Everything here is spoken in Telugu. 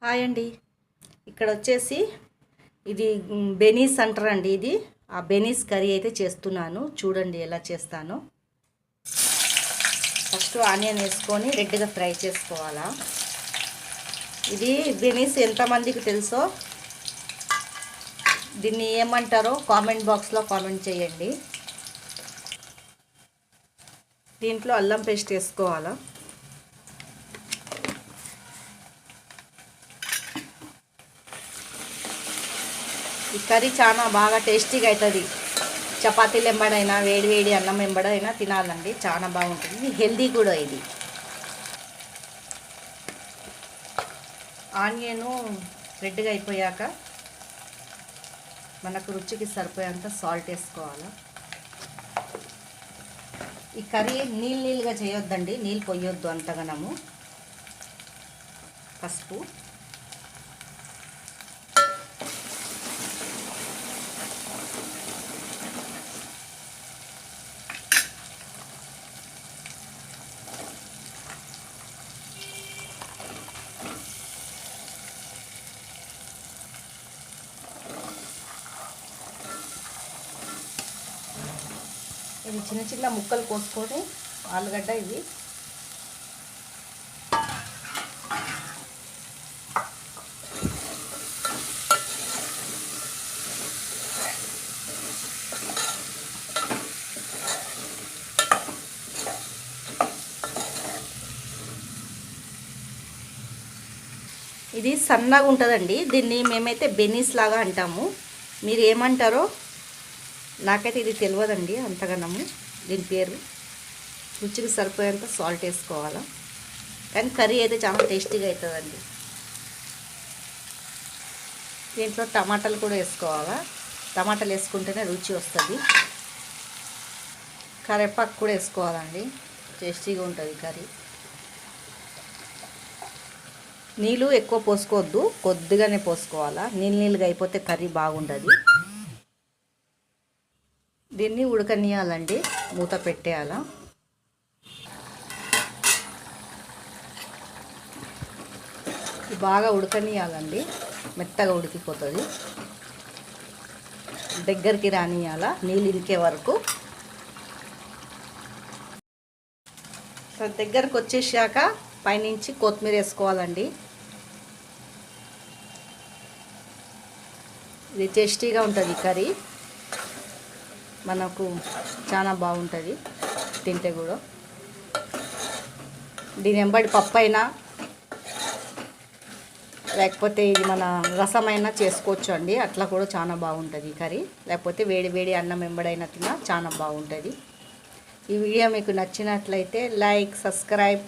హాయ్ అండి. ఇక్కడ వచ్చేసి ఇది బెనీస్ అంటారండి. ఇది ఆ బెనీస్ కర్రీ అయితే చేస్తున్నాను. చూడండి ఎలా చేస్తానో. ఫస్ట్ ఆనియన్ వేసుకొని రెడ్గా ఫ్రై చేసుకోవాలా. ఇది బెనీస్ ఎంతమందికి తెలుసో దీన్ని ఏమంటారో కామెంట్ బాక్స్లో కామెంట్ చేయండి. దీంట్లో అల్లం పేస్ట్ వేసుకోవాలా. ఈ కర్రీ చాలా బాగా టేస్టీగా అవుతుంది. చపాతీలు ఎంబడైనా వేడి వేడి అన్నం ఎంబడైనా తినాలండి, చాలా బాగుంటుంది. హెల్దీ కూడా ఇది. ఆనియను రెడ్గా అయిపోయాక మనకు రుచికి సరిపోయేంత సాల్ట్ వేసుకోవాలి. ఈ కర్రీ నీళ్ళుగా చేయొద్దండి, నీళ్ళు పొయ్యొద్దు అంతగానము. పసుపు, ఇది చిన్న చిన్న ముక్కలు కోసుకొని ఆలుగడ్డ ఇవి ఇది సన్నగా ఉంటుందండి. దీన్ని మేమైతే బెనీస్ లాగా అంటాము. మీరు ఏమంటారో నాకైతే ఇది తెలియదండి అంతగానము దీని పేరు. రుచికి సరిపోయేంత సాల్ట్ వేసుకోవాలా. కానీ కర్రీ అయితే చాలా టేస్టీగా అవుతుందండి. దీంట్లో టమాటాలు కూడా వేసుకోవాలా. టమాటాలు వేసుకుంటేనే రుచి వస్తుంది. కరివేపాకు కూడా వేసుకోవాలండి, టేస్టీగా ఉంటుంది కర్రీ. నీళ్ళు ఎక్కువ పోసుకోవద్దు, కొద్దిగానే పోసుకోవాలా. నీళ్ళుగా అయిపోతే కర్రీ బాగుంటుంది. దీన్ని ఉడకనియాలండి, మూత పెట్టేయాలా. బాగా ఉడకనియాలండి, మెత్తగా ఉడికిపోతుంది. దగ్గరికి రానియాలా నీళ్ళు ఇంకే వరకు. దగ్గరకు వచ్చేసాక పైనుంచి కొత్తిమీర వేసుకోవాలండి. ఇది టేస్టీగా ఉంటుంది కర్రీ, మనకు చాలా బాగుంటుంది తింటే కూడా. దీని వెంబడి పప్పు అయినా లేకపోతే ఇది మన రసమైనా చేసుకోవచ్చు అండి, అట్లా కూడా చాలా బాగుంటుంది కర్రీ. లేకపోతే వేడి వేడి అన్నం వెంబడైనా తిన్నా చాలా బాగుంటుంది. ఈ వీడియో మీకు నచ్చినట్లయితే లైక్, సబ్స్క్రైబ్